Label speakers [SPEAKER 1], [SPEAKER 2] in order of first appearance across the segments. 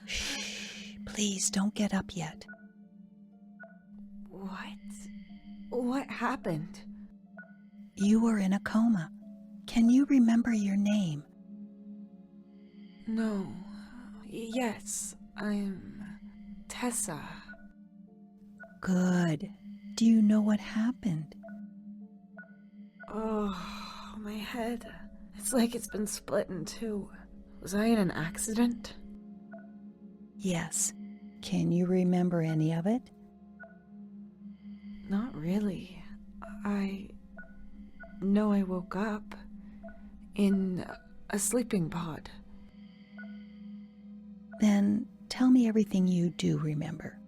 [SPEAKER 1] Shh, please don't get up yet.
[SPEAKER 2] What? What happened?
[SPEAKER 1] You were in a coma. Can you remember your name?
[SPEAKER 2] No. Yes, I'm Tessa.
[SPEAKER 1] Good. Do you know what happened?
[SPEAKER 2] Oh, my head. It's like it's been split in two. Was I in an accident?
[SPEAKER 1] Yes. Can you remember any of it?
[SPEAKER 2] Not really. I know I woke up in a sleeping pod.
[SPEAKER 1] Then tell me everything you do remember.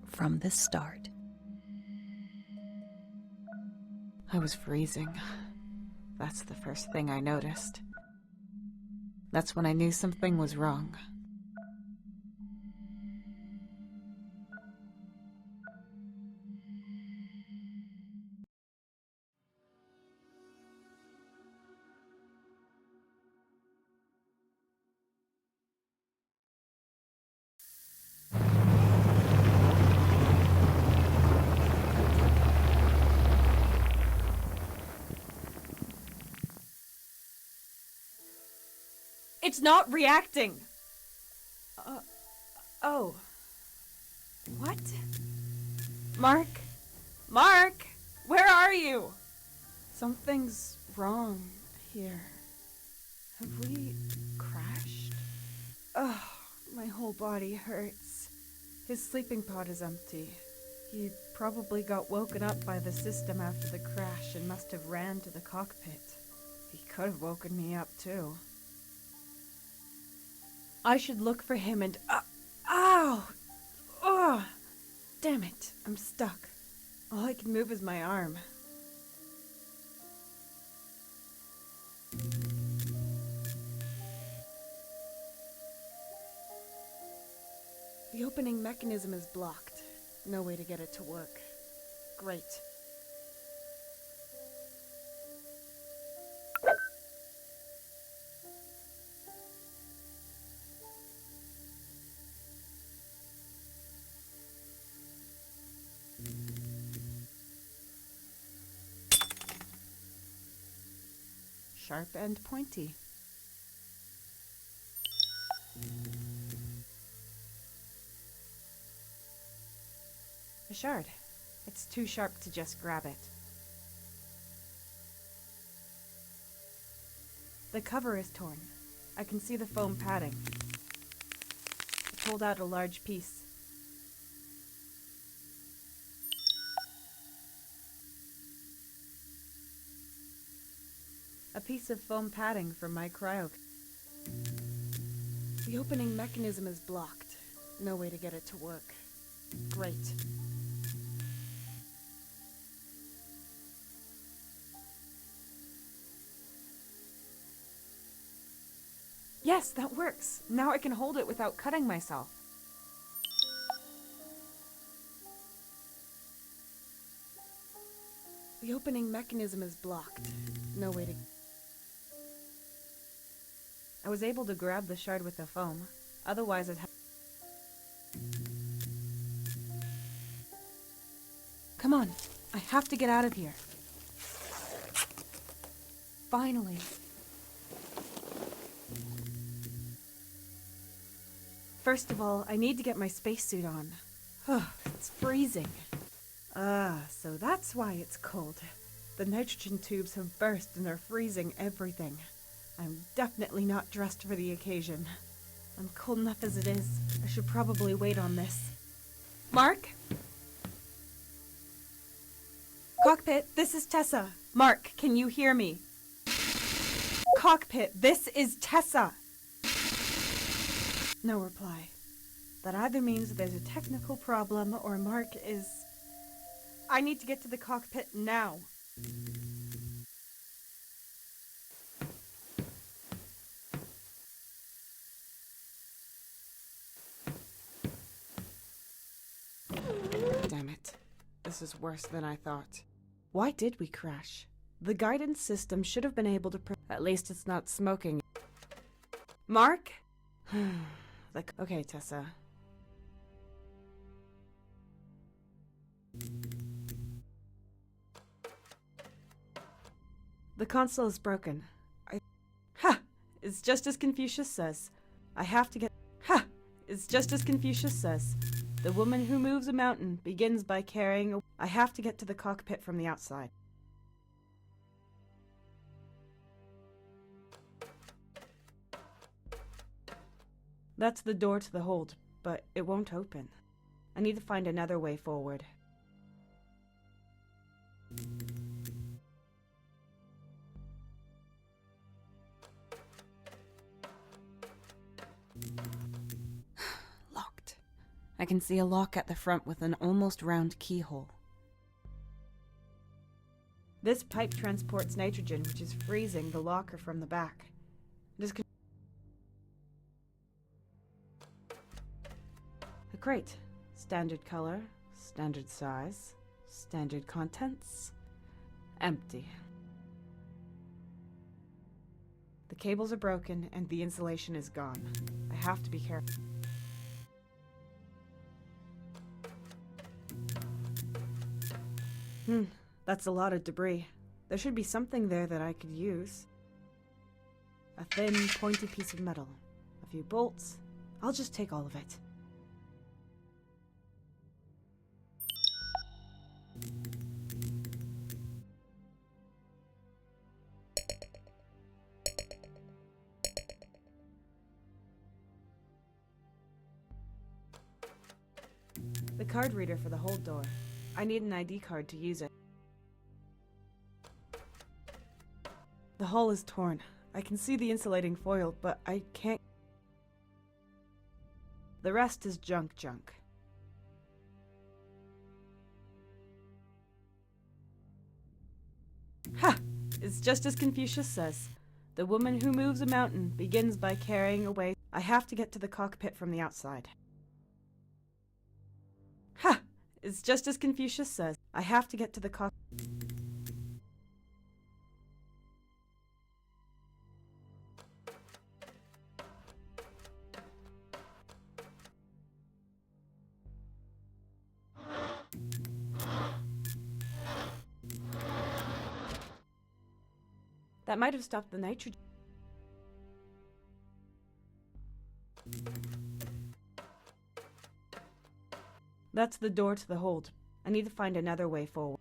[SPEAKER 1] From the start.
[SPEAKER 2] I was freezing. That's the first thing I noticed. That's when I knew something was wrong. It's not reacting! Oh. What? Mark? Mark! Where are you? Something's wrong here. Have we crashed? Ugh, my whole body hurts. His sleeping pod is empty. He probably got woken up by the system after the crash and must have ran to the cockpit. He could have woken me up too. I should look for him and... ow! Ugh! Damn it, I'm stuck. All I can move is my arm. The opening mechanism is blocked. No way to get it to work. Great. Sharp and pointy. A shard. It's too sharp to just grab it. The cover is torn. I can see the foam padding. I pulled out a large piece. A piece of foam padding from my cryo. The opening mechanism is blocked. No way to get it to work. Great. Yes, that works. Now I can hold it without cutting myself. The opening mechanism is blocked. No way to... I was able to grab the shard with the foam. Otherwise I'd have... Come on. I have to get out of here. Finally. First of all, I need to get my spacesuit on. It's freezing. So that's why it's cold. The nitrogen tubes have burst and are freezing everything. I'm definitely not dressed for the occasion. I'm cold enough as it is. I should probably wait on this. Mark? Cockpit, this is Tessa. Mark, can you hear me? Cockpit, this is Tessa. No reply. That either means that there's a technical problem or Mark is... I need to get to the cockpit now. Damn it. This is worse than I thought. Why did we crash? The guidance system should have been able to... At least it's not smoking. Mark? Okay, Tessa. The console is broken. Ha! It's just as Confucius says. Ha! It's just as Confucius says. The woman who moves a mountain begins by carrying I have to get to the cockpit from the outside. That's the door to the hold, but it won't open. I need to find another way forward. Locked. I can see a lock at the front with an almost round keyhole. This pipe transports nitrogen, which is freezing the locker from the back. A crate. Standard color, standard size, standard contents. Empty. The cables are broken and the insulation is gone. I have to be careful. That's a lot of debris. There should be something there that I could use. A thin, pointed piece of metal. A few bolts. I'll just take all of it. The card reader for the hold door. I need an ID card to use it. The hull is torn. I can see the insulating foil, but I can't. The rest is junk. Ha! It's just as Confucius says. The woman who moves a mountain begins by carrying away. I have to get to the cockpit from the outside. Ha! It's just as Confucius says. I have to get to the cockpit. That might have stopped the nitrogen. That's the door to the hold. I need to find another way forward.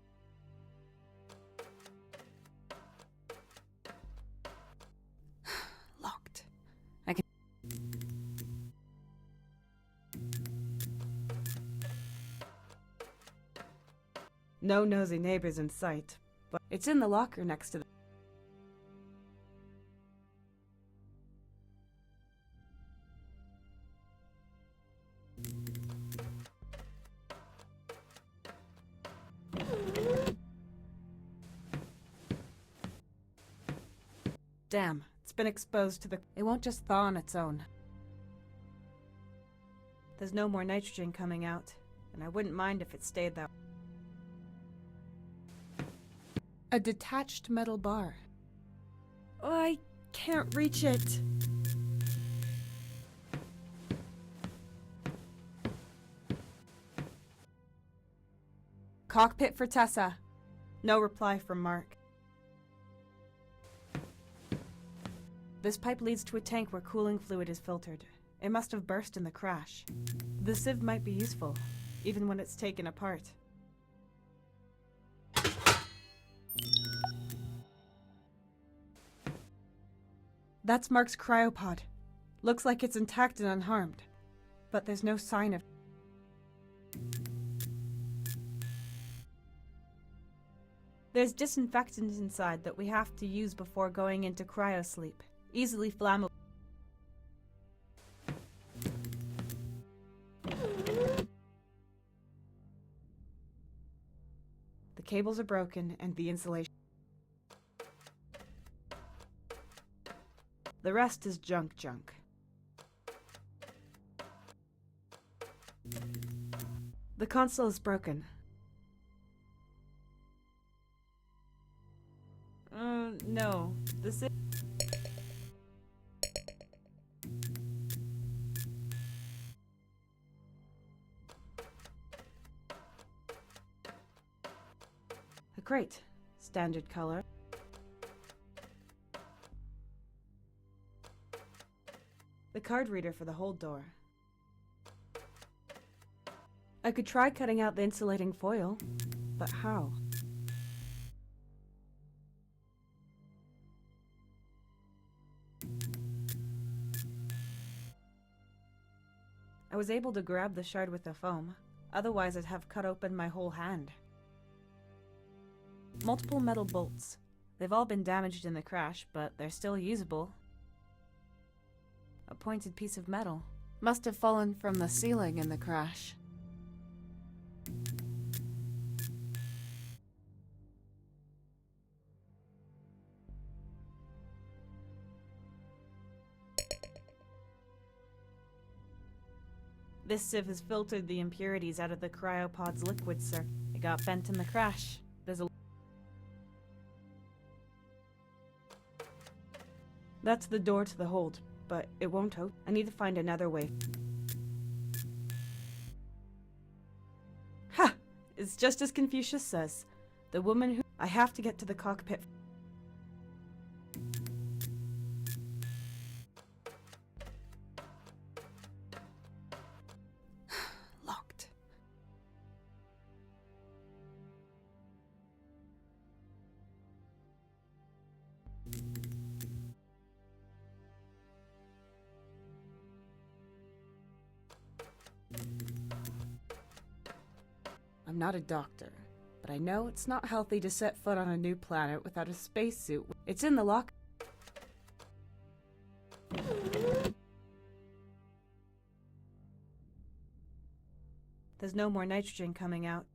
[SPEAKER 2] Locked. I can. No nosy neighbors in sight, but it's in the locker next to the. Damn, it's been exposed to the. It won't just thaw on its own. There's no more nitrogen coming out, and I wouldn't mind if it stayed that way. A detached metal bar. Oh, I can't reach it. Cockpit for Tessa. No reply from Mark. This pipe leads to a tank where cooling fluid is filtered. It must have burst in the crash. The sieve might be useful, even when it's taken apart. That's Mark's cryopod. Looks like it's intact and unharmed, but there's no sign of. There's disinfectant inside that we have to use before going into cryosleep. Easily flammable. The cables are broken and the insulation. The rest is junk. The console is broken. No. This is. crate. Standard color. The card reader for the hold door. I could try cutting out the insulating foil, but how? I was able to grab the shard with the foam, otherwise I'd have cut open my whole hand. Multiple metal bolts. They've all been damaged in the crash, but they're still usable. A pointed piece of metal. Must have fallen from the ceiling in the crash. This sieve has filtered the impurities out of the cryopod's liquid, sir. It got bent in the crash. That's the door to the hold, but it won't open. I need to find another way. Ha! It's just as Confucius says. The woman who... I have to get to the cockpit. Locked. I'm not a doctor, but I know it's not healthy to set foot on a new planet without a spacesuit. It's in the lock. There's no more nitrogen coming out.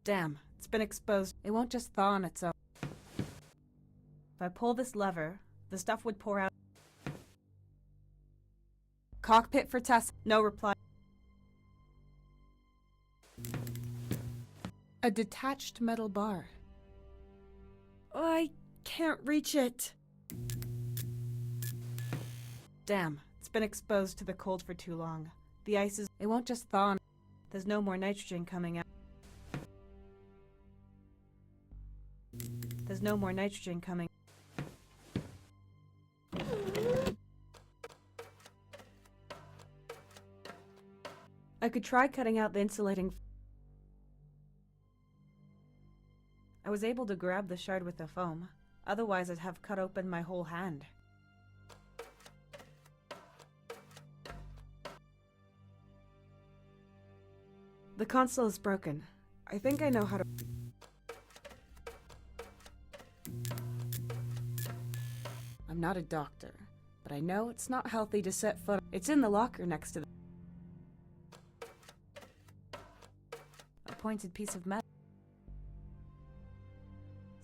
[SPEAKER 2] Damn, it's been exposed. It won't just thaw on its own. If I pull this lever, the stuff would pour out. Cockpit for test. No reply. A detached metal bar. I can't reach it. Damn, it's been exposed to the cold for too long. The ice is... It won't just thaw. There's no more nitrogen coming out. There's no more nitrogen coming. I could try cutting out the insulating... I was able to grab the shard with the foam, otherwise I'd have cut open my whole hand. The console is broken. I think I know how to... I'm not a doctor, but I know it's not healthy to set foot... It's in the locker next to the... A pointed piece of metal.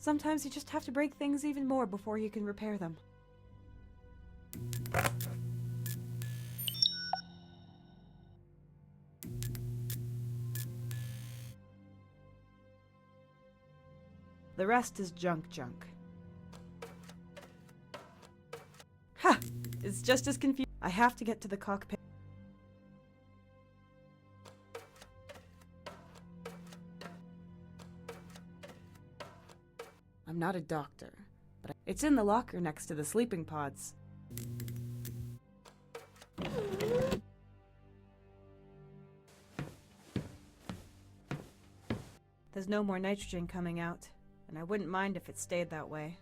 [SPEAKER 2] Sometimes you just have to break things even more before you can repair them. The rest is junk. Ha! It's just as confusing. I have to get to the cockpit. I'm not a doctor, but it's in the locker next to the sleeping pods. There's no more nitrogen coming out, and I wouldn't mind if it stayed that way.